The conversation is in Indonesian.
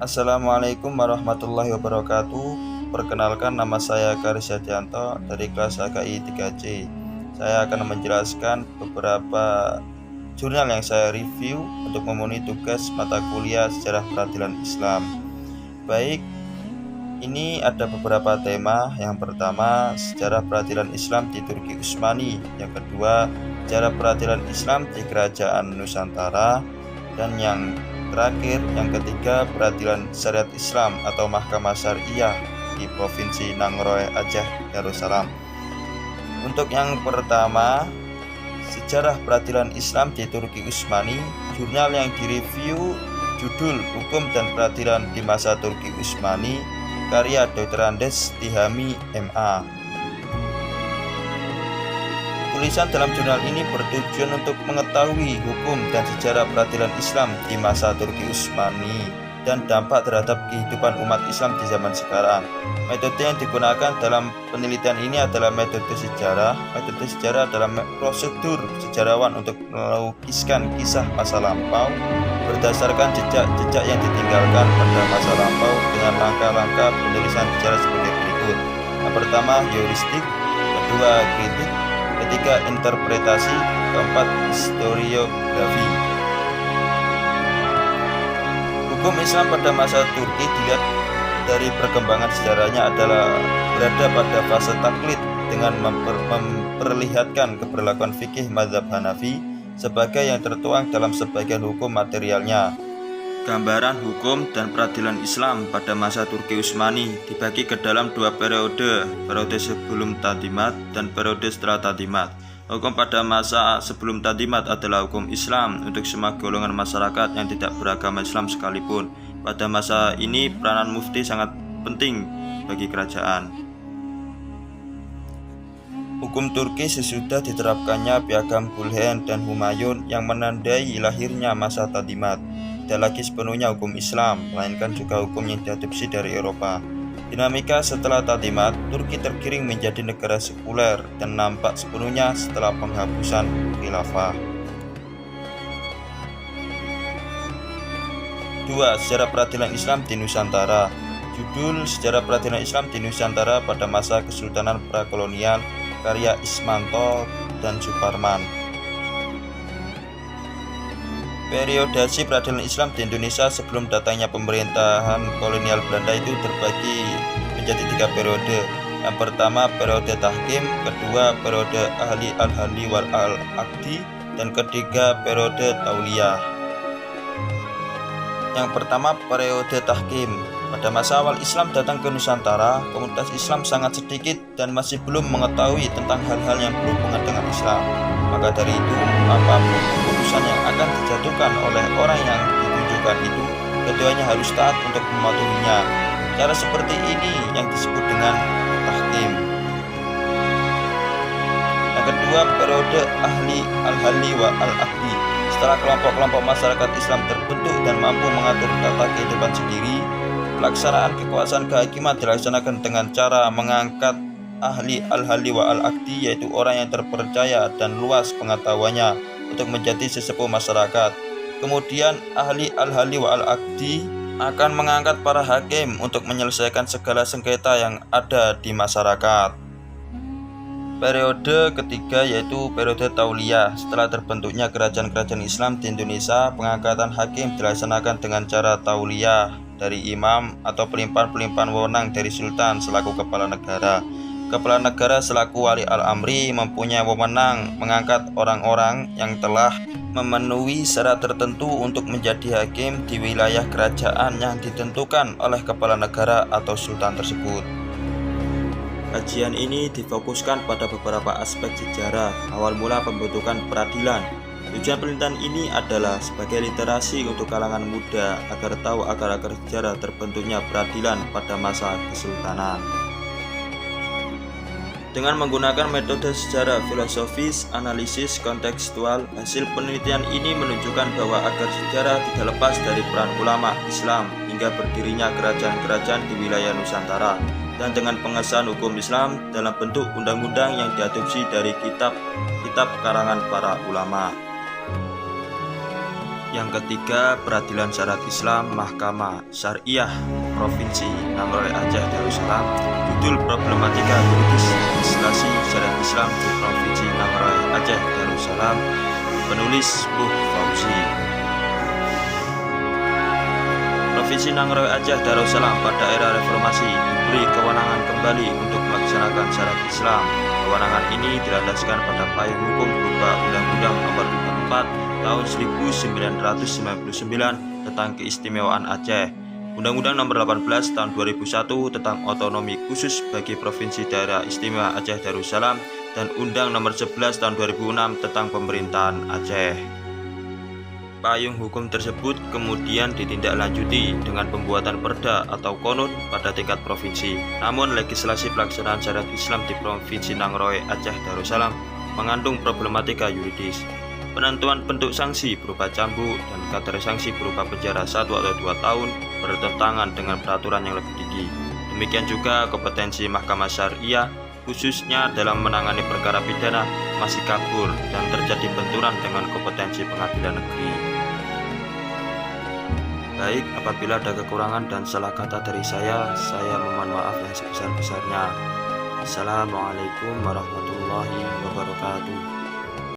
Assalamualaikum warahmatullahi wabarakatuh. Perkenalkan, nama saya Karis Yadianto dari kelas HKI 3C. Saya akan menjelaskan beberapa jurnal yang saya review untuk memenuhi tugas mata kuliah Sejarah Peradilan Islam. Baik, ini ada beberapa tema. Yang pertama, Sejarah Peradilan Islam di Turki Utsmani. Yang kedua, Sejarah Peradilan Islam di Kerajaan Nusantara. Dan yang terakhir, yang ketiga, Peradilan Syariat Islam atau Mahkamah Syariah di Provinsi Nangroe, Aceh, Darussalam. Untuk yang pertama, Sejarah Peradilan Islam di Turki Utsmani, jurnal yang direview judul Hukum dan Peradilan di Masa Turki Utsmani, karya Dr. Andes Tihami MA. Tulisan dalam jurnal ini bertujuan untuk mengetahui hukum dan sejarah peradilan Islam di masa Turki Utsmani dan dampak terhadap kehidupan umat Islam di zaman sekarang. Metode yang digunakan dalam penelitian ini adalah metode sejarah. Metode sejarah adalah prosedur sejarawan untuk melukiskan kisah masa lampau berdasarkan jejak-jejak yang ditinggalkan pada masa lampau dengan langkah-langkah penulisan sejarah sebagai berikut. Yang pertama, heuristik; kedua, kritik; ketiga, interpretasi; keempat, historiografi. Hukum Islam pada masa Turki dilihat dari perkembangan sejarahnya adalah berada pada fase taklid dengan memperlihatkan keberlakuan fikih mazhab Hanafi sebagai yang tertuang dalam sebagian hukum materialnya. Gambaran hukum dan peradilan Islam pada masa Turki Utsmani dibagi ke dalam dua periode sebelum Tanzimat dan periode setelah Tanzimat. Hukum pada masa sebelum Tanzimat adalah hukum Islam untuk semua golongan masyarakat yang tidak beragama Islam sekalipun. Pada masa ini peranan mufti sangat penting bagi kerajaan. Hukum Turki sesudah diterapkannya Piagam Gulhen dan Humayun yang menandai lahirnya masa Tanzimat tidak lagi sepenuhnya hukum Islam, melainkan juga hukum yang diadopsi dari Eropa. Dinamika setelah Tanzimat, Turki tergiring menjadi negara sekuler dan nampak sepenuhnya setelah penghapusan khilafah. 2. Sejarah Peradilan Islam di Nusantara. Judul Sejarah Peradilan Islam di Nusantara pada masa Kesultanan Prakolonial, karya Ismanto dan Suparman. Periodasi peradilan Islam di Indonesia sebelum datangnya pemerintahan kolonial Belanda itu terbagi menjadi 3 periode. Yang pertama, periode tahkim; kedua, periode ahli al-hali wal al-aqdi; dan ketiga, periode tauliyah. Yang pertama, periode tahkim. Pada masa awal Islam datang ke Nusantara, komunitas Islam sangat sedikit dan masih belum mengetahui tentang hal-hal yang berhubungan dengan Islam. Maka dari itu, apapun keputusan yang akan dijatuhkan oleh orang yang ditunjukkan itu, keduanya harus taat untuk mematuhinya. Cara seperti ini yang disebut dengan tahkim. Yang kedua, periode ahli al-hali wa al-aqdi. Setelah kelompok-kelompok masyarakat Islam terbentuk dan mampu mengatur tata kehidupan sendiri, pelaksanaan kekuasaan kehakiman dilaksanakan dengan cara mengangkat ahli al-hali wa al-aqdi, yaitu orang yang terpercaya dan luas pengetahuannya, untuk menjadi sesepuh masyarakat. Kemudian ahli al-hali wa al-aqdi akan mengangkat para hakim untuk menyelesaikan segala sengketa yang ada di masyarakat. Periode ketiga yaitu periode tauliyah. Setelah terbentuknya kerajaan-kerajaan Islam di Indonesia, pengangkatan hakim dilaksanakan dengan cara tauliyah dari imam atau pelimpahan-pelimpahan wewenang dari sultan selaku kepala negara. Kepala negara selaku wali al-amri mempunyai wewenang mengangkat orang-orang yang telah memenuhi syarat tertentu untuk menjadi hakim di wilayah kerajaan yang ditentukan oleh kepala negara atau sultan tersebut. Kajian ini difokuskan pada beberapa aspek sejarah awal mula pembentukan peradilan. Tujuan penelitian ini adalah sebagai literasi untuk kalangan muda agar tahu akar-akar sejarah terbentuknya peradilan pada masa kesultanan. Dengan menggunakan metode sejarah filosofis, analisis kontekstual, hasil penelitian ini menunjukkan bahwa akar sejarah tidak lepas dari peran ulama Islam hingga berdirinya kerajaan-kerajaan di wilayah Nusantara, dan dengan pengesahan hukum Islam dalam bentuk undang-undang yang diadopsi dari kitab-kitab karangan para ulama. Yang ketiga, Peradilan Syariat Islam Mahkamah Syariah Provinsi Nanggroe Aceh Darussalam. Judul Problematika Yuridis Legislasi Syariat Islam di Provinsi Nanggroe Aceh Darussalam. Penulis Buh Fauzi. Provinsi Nanggroe Aceh Darussalam pada era reformasi diberi kewenangan kembali untuk melaksanakan syariat Islam. Kewenangan ini dilandaskan pada payung hukum berupa Undang-Undang Nomor 24 Tahun 1999 tentang Keistimewaan Aceh, Undang-Undang Nomor 18 Tahun 2001 tentang Otonomi Khusus bagi Provinsi Daerah Istimewa Aceh Darussalam, dan Undang Nomor 11 Tahun 2006 tentang Pemerintahan Aceh. Payung hukum tersebut kemudian ditindaklanjuti dengan pembuatan perda atau konun pada tingkat provinsi. Namun legislasi pelaksanaan syariat Islam di Provinsi Nanggroe Aceh Darussalam mengandung problematika yuridis. Penentuan bentuk sanksi berupa cambuk dan kategori sanksi berupa penjara 1 atau 2 tahun bertentangan dengan peraturan yang lebih tinggi. Demikian juga kompetensi Mahkamah Syariah khususnya dalam menangani perkara pidana masih kabur dan terjadi benturan dengan kompetensi pengadilan negeri. Baik, apabila ada kekurangan dan salah kata dari saya memohon maaf yang sebesar-besarnya. Assalamualaikum warahmatullahi wabarakatuh.